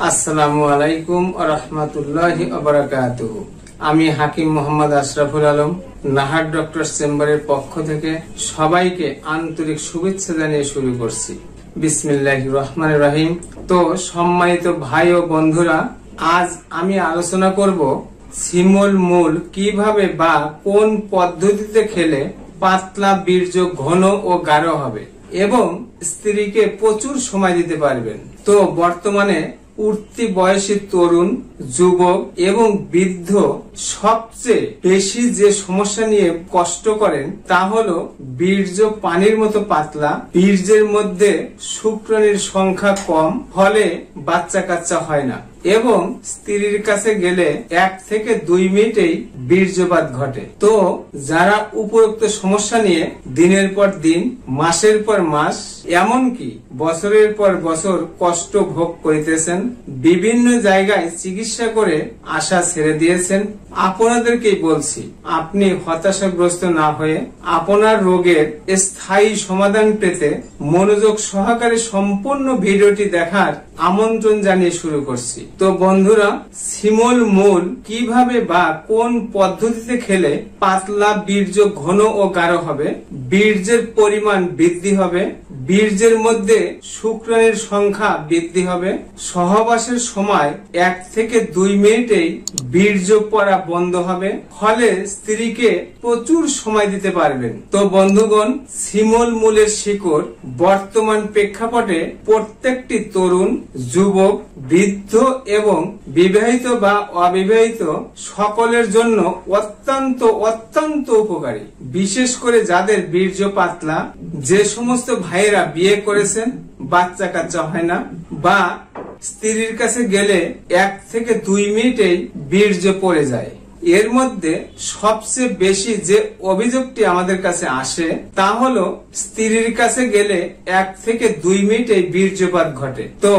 আসসালামু আলাইকুম ওয়া রাহমাতুল্লাহি ওয়া বারাকাতুহু। আমি হাকিম মোহাম্মদ আশরাফুল আলম নাহার ডক্টর চেম্বারের পক্ষ থেকে সবাইকে আন্তরিক শুভেচ্ছা জানিয়ে শুরু করছি। বিসমিল্লাহির রহমানির রহিম। তো সম্মানিত ভাই ও বন্ধুরা, আজ আমি আলোচনা করব শিমুল মূল কিভাবে বা কোন পদ্ধতিতে খেলে পাতলা বীর্য ঘন ও গাঢ় হবে এবং স্ত্রীকে প্রচুর সময় দিতে পারবেন। তো বর্তমানে উঠতি বয়সী তরুণ, যুবক এবং বৃদ্ধ সবচেয়ে বেশি যে সমস্যা নিয়ে কষ্ট করেন তা হলো বীর্য পানির মতো পাতলা, বীর্যের মধ্যে শুক্রাণুর সংখ্যা কম, ফলে বাচ্চা কাচ্চা হয় না এবং স্ত্রীর কাছে গেলে 1 থেকে 2 মিনিটেই বীর্যপাত ঘটে। তো যারা উপরোক্ত সমস্যা নিয়ে দিনের পর দিন, মাসের পর মাস, এমনকি বছরের পর বছর কষ্ট ভোগ করিতেছেন, বিভিন্ন জায়গায় চিকিৎসা করে আশা ছেড়ে দিয়েছেন, আপনাদেরকেই বলছি, আপনি হতাশাগ্রস্ত না হয়ে আপনার রোগের স্থায়ী সমাধান পেতে মনোযোগ সহকারে সম্পূর্ণ ভিডিওটি দেখার আমন্ত্রণ জানিয়ে শুরু করছি। তো বন্ধুরা, শিমুল মূল কিভাবে বা কোন পদ্ধতিতে খেলে পাতলা বীর্য ঘন ও গাঢ় হবে, বীর্যের পরিমাণ বৃদ্ধি হবে, বীর্যের মধ্যে শুক্রাণুর সংখ্যা বৃদ্ধি হবে, সহবাসের সময় 1 থেকে 2 মিনিটেই বীর্য পড়া বন্ধ হবে, ফলে স্ত্রীকে প্রচুর সময় দিতে পারবেন। তো বন্ধুগণ, শিমুল মূলের শিকড় বর্তমান প্রেক্ষাপটে প্রত্যেকটি তরুণ, যুবক, বৃদ্ধ এবং বিবাহিত বা অবিবাহিত সকলের জন্য অত্যন্ত উপকারী। বিশেষ করে যাদের বীর্য পাতলা, যে সমস্ত ভাইয়েরা বিয়ে করেছেন, বাচ্চা কাচ্চা হয় না, বা স্ত্রীর কাছে গেলে 1 থেকে 2 মিনিটেই বীর্য পড়ে যায়। এর মধ্যে সবচেয়ে বেশি যে অভিযোগটি আমাদের কাছে আসে তা হলো স্ত্রীর কাছে গেলে 1 থেকে 2 মিনিটেই বীর্যপাত ঘটে। তো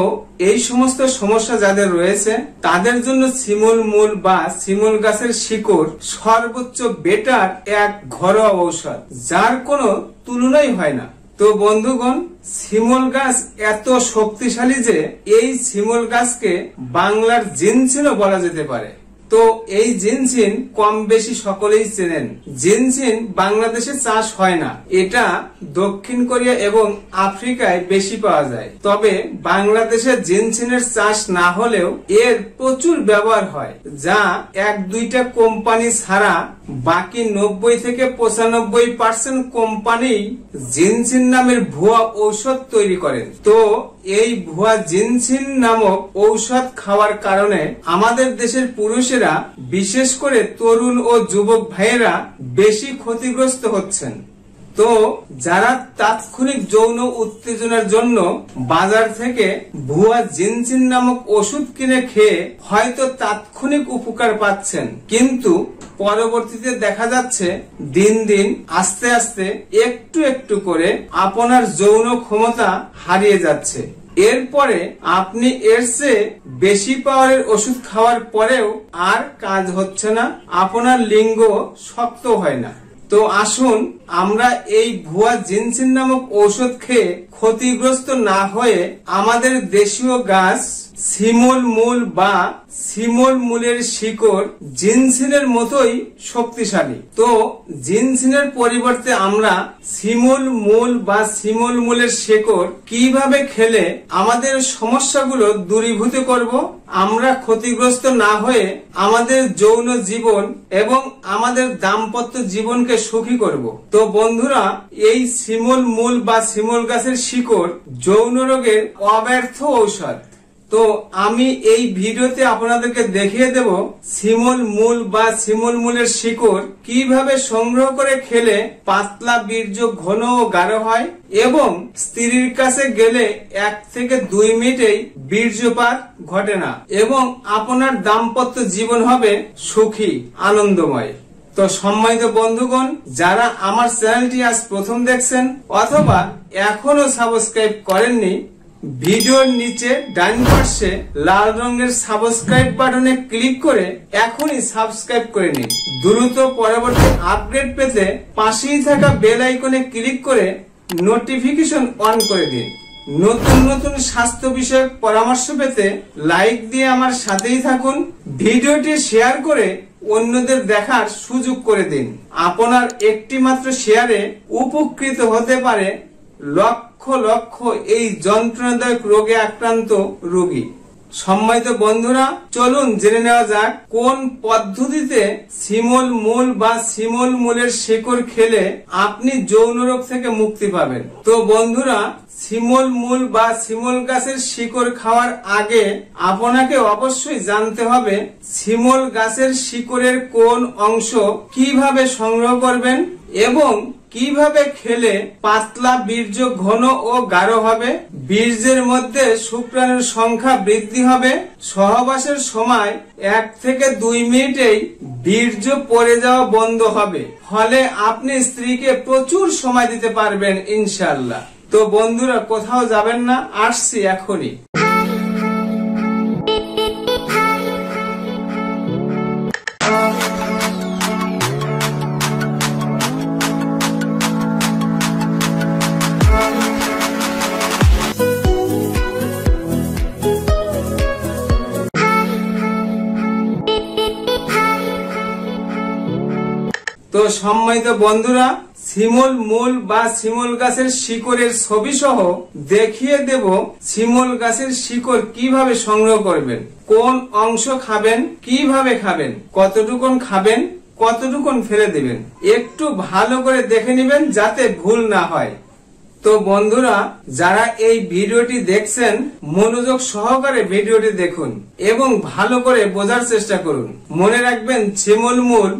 এই সমস্ত সমস্যা যাদের রয়েছে তাদের জন্য শিমুল মূল বা শিমুল গাছের শিকড় সর্বোচ্চ বেটার এক ঘরোয়া ঔষধ, যার কোনো তুলনাই হয় না। তো বন্ধুগণ, শিমুল গাছ এত শক্তিশালী যে এই শিমুল গাছকে বাংলার জিনসিনও বলা যেতে পারে। তো এই জিনসিন কম বেশি সকলেই চেনেন। জিনসিন বাংলাদেশে চাষ হয় না, এটা দক্ষিণ কোরিয়া এবং আফ্রিকায় বেশি পাওয়া যায়। তবে বাংলাদেশে জিনসিনের চাষ না হলেও এর প্রচুর ব্যবহার হয়, যা 1-2টা কোম্পানি ছাড়া বাকি 90 থেকে 95% কোম্পানি জিনসিন নামের ভুয়া ঔষধ তৈরি করেন। তো এই ভুয়া জিনসিন নামক ঔষধ খাওয়ার কারণে আমাদের দেশের পুরুষেরা, বিশেষ করে তরুণ ও যুবক ভাইয়েরা বেশি ক্ষতিগ্রস্ত হচ্ছেন। তো যারা তাৎক্ষণিক যৌন উত্তেজনার জন্য বাজার থেকে ভুয়া জিনসিন নামক ওষুধ কিনে খেয়ে হয়তো তাৎক্ষণিক উপকার পাচ্ছেন, কিন্তু পরবর্তীতে দেখা যাচ্ছে দিন দিন আস্তে আস্তে একটু করে আপনার যৌন ক্ষমতা হারিয়ে যাচ্ছে। এরপরে আপনি এর চেয়ে বেশি পাওয়ারের ওষুধ খাওয়ার পরেও আর কাজ হচ্ছে না, আপনার লিঙ্গ শক্ত হয় না। তো আসুন আমরা এই ভুয়া জিনসিন নামক ঔষধ খেয়ে ক্ষতিগ্রস্ত না হয়ে আমাদের দেশীয় গাছ শিমুল মূল বা শিমুল মূলের শিকড় জিনসিনের মতোই শক্তিশালী। তো জিনসিনের পরিবর্তে আমরা শিমুল মূল বা শিমুল মূলের শিকড় কিভাবে খেলে আমাদের সমস্যাগুলো দূরীভূত করব, আমরা ক্ষতিগ্রস্ত না হয়ে আমাদের যৌন জীবন এবং আমাদের দাম্পত্য জীবনকে সুখী করব। তো বন্ধুরা, এই শিমুল মূল বা শিমুল গাছের শিকড় যৌন রোগের অব্যর্থ ঔষধ। তো আমি এই ভিডিওতে আপনাদেরকে দেখিয়ে দেব শিমুল মূল বা শিমুল মূলের শিকড় কিভাবে সংগ্রহ করে খেলে পাতলা বীর্য ঘন ও গাঢ় হয় এবং স্ত্রীর কাছে গেলে 1 থেকে 2 মিনিটেই বীর্যপাত ঘটে না এবং আপনার দাম্পত্য জীবন হবে সুখী, আনন্দময়। তো সম্মানিত বন্ধুগণ, যারা আমার চ্যানেলটি আজ প্রথম দেখছেন অথবা এখনো সাবস্ক্রাইব করেননি, ভিডিওর নিচে ডান পাশে লাল রঙের সাবস্ক্রাইব বাটনে ক্লিক করে এখনই সাবস্ক্রাইব করে নিন। দ্রুত পরবর্তী আপডেট পেতে পাশেই থাকা বেল আইকনে ক্লিক করে নোটিফিকেশন অন করে দিন। নতুন নতুন স্বাস্থ্য বিষয়ক পরামর্শ পেতে লাইক দিয়ে আমার সাথেই থাকুন, ভিডিওটি শেয়ার করে অন্যদের দেখার সুযোগ করে দিন। আপনার একটি মাত্র শেয়ারে উপকৃত হতে পারে লক্ষ লক্ষ এই যন্ত্রণাদায়ক রোগে আক্রান্ত রোগী। সম্মানিত বন্ধুরা, চলুন জেনে নেওয়া যাক কোন পদ্ধতিতে শিমল মূল বা শিমল মূলের শিকড় খেলে আপনি যৌন রোগ থেকে মুক্তি পাবেন। তো বন্ধুরা, শিমল মূল বা শিমল গাছের শিকড় খাওয়ার আগে আপনাকে অবশ্যই জানতে হবে শিমল গাছের শিকড়ের কোন অংশ কিভাবে সংগ্রহ করবেন এবং কিভাবে খেলে পাতলা বীর্য ঘন ও গাঢ় হবে, বীর্যের মধ্যে শুক্রাণুর সংখ্যা বৃদ্ধি হবে, সহবাসের সময় 1 থেকে 2 মিনিটেই বীর্য পড়ে যাওয়া বন্ধ হবে, ফলে আপনি স্ত্রীকে প্রচুর সময় দিতে পারবেন ইনশাআল্লাহ। তো বন্ধুরা, কোথাও যাবেন না, আসছি এখনই। তো সম্মানিত বন্ধুরা, শিমল মূল বা শিমল গাছের শিকড়ের ছবি সহ দেখিয়ে দেব শিমল গাছের শিকড় কিভাবে সংগ্রহ করবেন, কোন অংশ খাবেন, কিভাবে খাবেন, কতটুকুন খাবেন, কতটুকুন ফেলে দিবেন, একটু ভালো করে দেখে নেবেন যাতে ভুল না হয়। তো বন্ধুরা, যারা এই ভিডিওটি দেখছেন মনোযোগ সহকারে ভিডিওটি দেখুন এবং ভালো করে বোঝার চেষ্টা করুন। মনে রাখবেন, শিমল মূল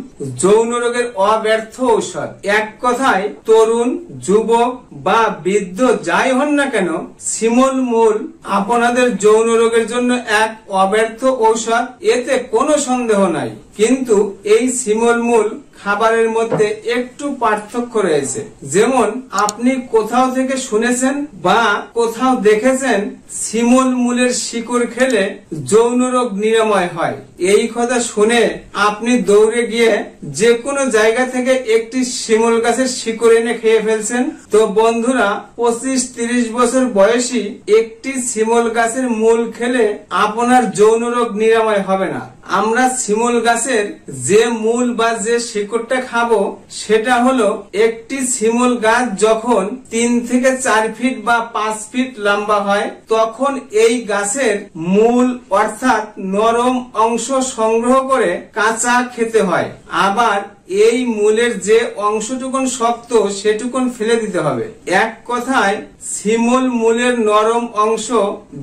যৌন রোগের অব্যর্থ ঔষধ। এক কথায় তরুণ, যুবক বা বৃদ্ধ যাই হন না কেন, শিমল মূল আপনাদের যৌন রোগের জন্য এক অব্যর্থ ঔষধ, এতে কোনো সন্দেহ নাই। কিন্তু এই শিমল মূল খাবারের মধ্যে একটু পার্থক্য রয়েছে। যেমন আপনি কোথাও থেকে শুনেছেন বা কোথাও দেখেছেন শিমল মূলের শিকড় খেলে যৌন রোগ নিরাময় হয়। এই কথা শুনে আপনি দৌড়ে গিয়ে যে কোনো জায়গা থেকে একটি শিমল গাছের শিকড় এনে খেয়ে ফেলছেন। তো বন্ধুরা, 25-30 বছর বয়সী একটি শিমল গাছের মূল খেলে আপনার যৌন রোগ নিরাময় হবে না। আমরা শিমল গাছের যে মূল বা যে শিকড়টা খাবো সেটা হলো, একটি শিমল গাছ যখন 3 থেকে 4 ফিট বা 5 ফিট লম্বা হয় তখন এই গাছের মূল অর্থাৎ নরম অংশ সংগ্রহ করে কাঁচা খেতে হয়। আবার এই মূলের যে অংশটুকুন শক্ত সেটুকুন ফেলে দিতে হবে। এক কথায়, শিমল মূলের নরম অংশ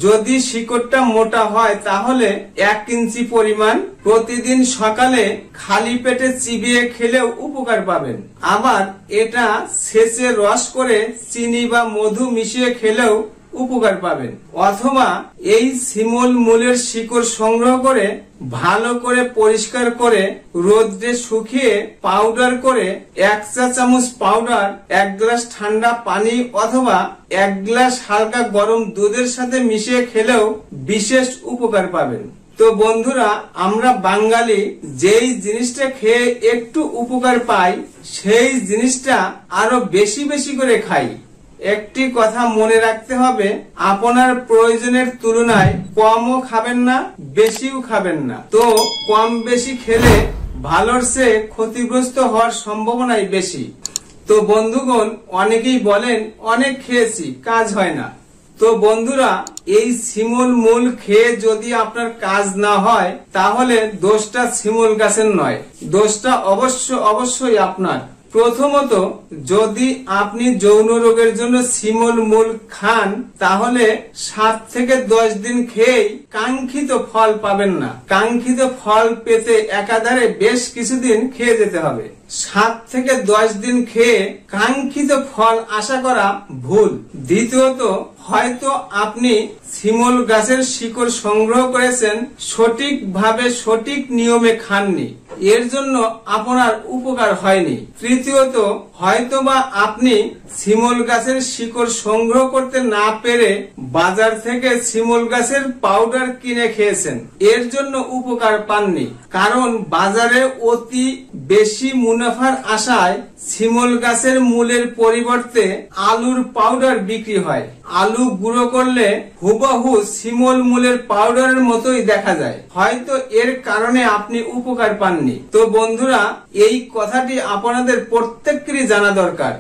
যদি শিকড়টা মোটা হয় তাহলে 1 ইঞ্চি পরিমাণ প্রতিদিন সকালে খালি পেটে চিবিয়ে খেলেও উপকার পাবেন। আবার এটা ছেঁচে রস করে চিনি বা মধু মিশিয়ে খেলেও উপকার পাবেন। অথবা এই শিমল মূলের শিকড় সংগ্রহ করে ভালো করে পরিষ্কার করে রোদ্রে শুকিয়ে পাউডার করে 1 চা চামচ পাউডার 1 গ্লাস ঠান্ডা পানি অথবা 1 গ্লাস হালকা গরম দুধের সাথে মিশিয়ে খেলেও বিশেষ উপকার পাবেন। তো বন্ধুরা, আমরা বাঙালি যেই জিনিসটা খেয়ে একটু উপকার পাই সেই জিনিসটা আরো বেশি বেশি করে খাই। একটি কথা মনে রাখতে হবে, আপনার প্রয়োজনের তুলনায় কমও খাবেন না, বেশিও খাবেন না। তো কম বেশি খেলে ভালোর চেয়ে ক্ষতিগ্রস্ত হওয়ার সম্ভাবনাই বেশি। তো বন্ধুগণ, অনেকেই বলেন অনেক খেয়েছি, কাজ হয় না। তো বন্ধুরা, এই শিমল মূল খেয়ে যদি আপনার কাজ না হয় তাহলে দোষটা শিমল গাছের নয়, দোষটা অবশ্যই আপনার। প্রথমত, যদি আপনি যৌন রোগের জন্য শিমল মূল খান তাহলে 7 থেকে 10 দিন খেয়েই কাঙ্ক্ষিত ফল পাবেন না। কাঙ্ক্ষিত ফল পেতে একাধারে বেশ কিছুদিন খেয়ে যেতে হবে। 7 থেকে 10 দিন খেয়ে কাঙ্ক্ষিত ফল আশা করা ভুল। দ্বিতীয়ত, হয়তো আপনি শিমল গাছের শিকড় সংগ্রহ করেছেন, সঠিকভাবে সঠিক নিয়মে খাননি, এর জন্য আপনার উপকার হয়নি। তৃতীয়ত, হয়তোবা আপনি শিমল গাছের শিকড় সংগ্রহ করতে না পেরে বাজার থেকে শিমল গাছের পাউডার কিনে খেয়েছেন, এর জন্য উপকার পাননি। কারণ বাজারে অতি বেশি মুনাফার আশায় শিমুল গাছের মূলের পরিবর্তে আলুর পাউডার বিক্রি হয়। আলু গুঁড়ো করলে হুবহু শিমুল মূলের পাউডারের মতোই দেখা যায়। হয়তো এর কারণে আপনি উপকার পাননি। তো বন্ধুরা, এই কথাটি আপনাদের প্রত্যেকেরই জানা দরকার।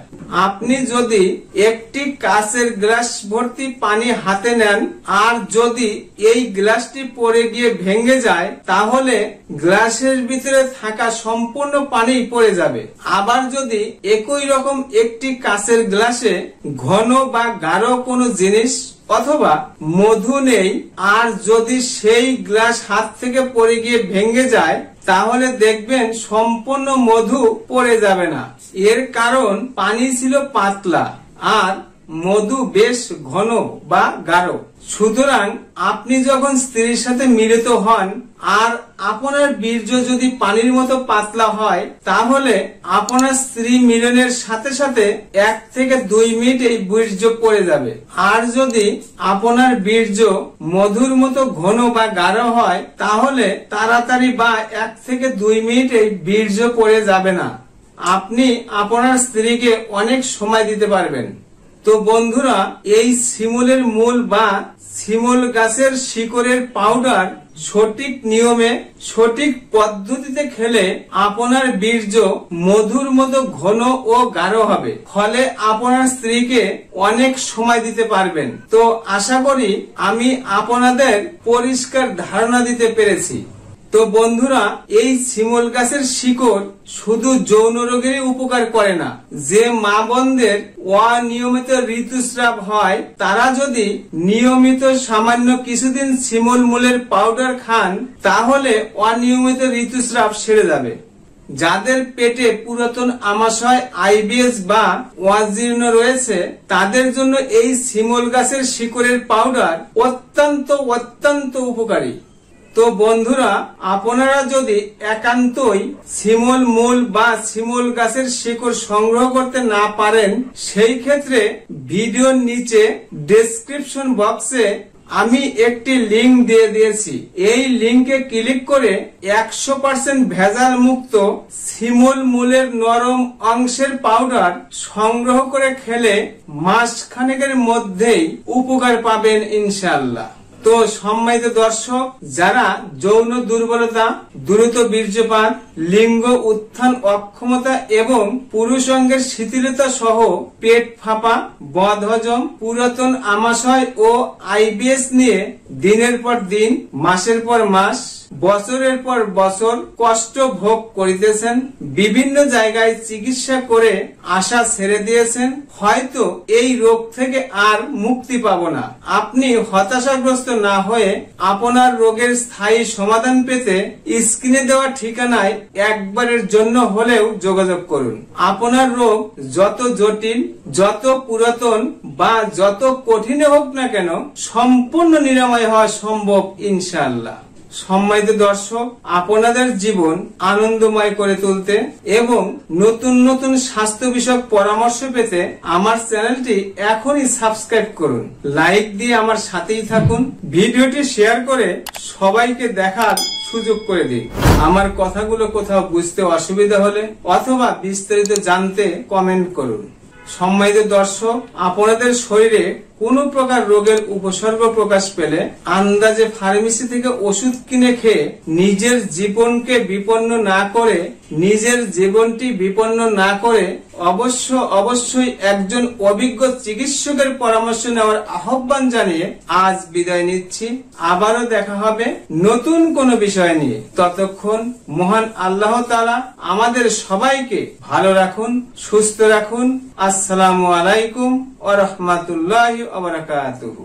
আপনি যদি একটি কাচের গ্লাস ভর্তি পানি হাতে নেন আর যদি এই গ্লাসটি পড়ে গিয়ে ভেঙে যায়, তাহলে গ্লাসের ভিতরে থাকা সম্পূর্ণ পানি পড়ে যাবে। আবার যদি একই রকম একটি কাচের গ্লাসে ঘন বা গাঢ় কোনো জিনিস অথবা মধু নেই আর যদি সেই গ্লাস হাত থেকে পড়ে গিয়ে ভেঙে যায়, তাহলে দেখবেন সম্পূর্ণ মধু পড়ে যাবে না। এর কারণ পানি ছিল পাতলা আর মধু বেশ ঘন বা গাঢ়। সুতরাং আপনি যখন স্ত্রীর সাথে মিলিত হন আর আপনার বীর্য যদি পানির মতো পাতলা হয়, তাহলে আপনার স্ত্রী মিলনের সাথে সাথে 1 থেকে 2 মিনিট এই বীর্য পড়ে যাবে। আর যদি আপনার বীর্য মধুর মতো ঘন বা গাঢ় হয়, তাহলে তাড়াতাড়ি বা 1 থেকে 2 মিনিট এই বীর্য পড়ে যাবে না। আপনি আপনার স্ত্রীকে অনেক সময় দিতে পারবেন। তো বন্ধুরা, এই শিমুলের মূল বা শিমুল গাছের শিকড়ের পাউডার সঠিক নিয়মে সঠিক পদ্ধতিতে খেলে আপনার বীর্য মধুর মতো ঘন ও গাঢ় হবে। ফলে আপনার স্ত্রীকে অনেক সময় দিতে পারবেন। তো আশা করি আমি আপনাদের পরিষ্কার ধারণা দিতে পেরেছি। তো বন্ধুরা, এই শিমুল গাছের শিকড় শুধু যৌন রোগেরই উপকার করে না। যে মা বোনদের অনিয়মিত ঋতুস্রাব হয়, তারা যদি নিয়মিত সামান্য কিছুদিন শিমুল মূলের পাউডার খান, তাহলে অনিয়মিত ঋতুস্রাব সেরে যাবে। যাদের পেটে পুরাতন আমাশয়, আইবিএস বা অজীর্ণ রয়েছে, তাদের জন্য এই শিমুল গাছের শিকড়ের পাউডার অত্যন্ত উপকারী। তো বন্ধুরা, আপনারা যদি একান্তই শিমুল মূল বা শিমুল গাছের শিকড় সংগ্রহ করতে না পারেন, সেই ক্ষেত্রে ভিডিওর নিচে ডেসক্রিপশন বক্সে আমি একটি লিংক দিয়ে দিয়েছি। এই লিংকে ক্লিক করে 100% ভেজাল মুক্ত শিমুল মূলের নরম অংশের পাউডার সংগ্রহ করে খেলে মাসখানেকের মধ্যেই উপকার পাবেন ইনশাআল্লাহ। তো সম্মানিত দর্শক, যারা যৌন দুর্বলতা, দ্রুত বীর্যপাত, লিঙ্গ উত্থান অক্ষমতা এবং পুরুষাঙ্গের শিথিলতা সহ পেট ফাঁপা, বদহজম, পুরাতন আমাশয় ও আইবিএস নিয়ে দিনের পর দিন, মাসের পর মাস, বছরের পর বছর কষ্ট ভোগ করিতেছেন, বিভিন্ন জায়গায় চিকিৎসা করে আশা ছেড়ে দিয়েছেন, হয়তো এই রোগ থেকে আর মুক্তি পাবো না, আপনি হতাশাগ্রস্ত না হয়ে আপনার রোগের স্থায়ী সমাধান পেতে স্ক্রিনে দেওয়া ঠিকানায় একবারের জন্য হলেও যোগাযোগ করুন। আপনার রোগ যত জটিল, যত পুরাতন বা যত কঠিন হোক না কেন, সম্পূর্ণ নিরাময় হওয়া সম্ভব ইনশাআল্লাহ। সম্মানিত দর্শক, আপনাদের জীবন আনন্দময় করে তুলতে এবং নতুন নতুন স্বাস্থ্য বিষয়ক পরামর্শ পেতে আমার চ্যানেলটি এখনই সাবস্ক্রাইব করুন। লাইক দিয়ে আমার সাথেই থাকুন। ভিডিওটি শেয়ার করে সবাইকে দেখার সুযোগ করে দিন। আমার কথাগুলো কোথাও বুঝতে অসুবিধা হলে অথবা বিস্তারিত জানতে কমেন্ট করুন। সম্মানিত দর্শক, আপনাদের শরীরে কোন প্রকার রোগের উপসর্গ প্রকাশ পেলে আন্দাজে ফার্মেসি থেকে ওষুধ কিনে খেয়ে নিজের জীবনকে বিপন্ন না করে, নিজের জীবনটি বিপন্ন না করে অবশ্যই একজন অভিজ্ঞ চিকিৎসকের পরামর্শ নেওয়ার আহ্বান জানিয়ে আজ বিদায় নিচ্ছি। আবারও দেখা হবে নতুন কোন বিষয় নিয়ে। ততক্ষণ মহান আল্লাহ তাআলা আমাদের সবাইকে ভালো রাখুন, সুস্থ রাখুন। আসসালামু আলাইকুম ওয়া রাহমাতুল্লাহি ওয়া বারাকাতুহু।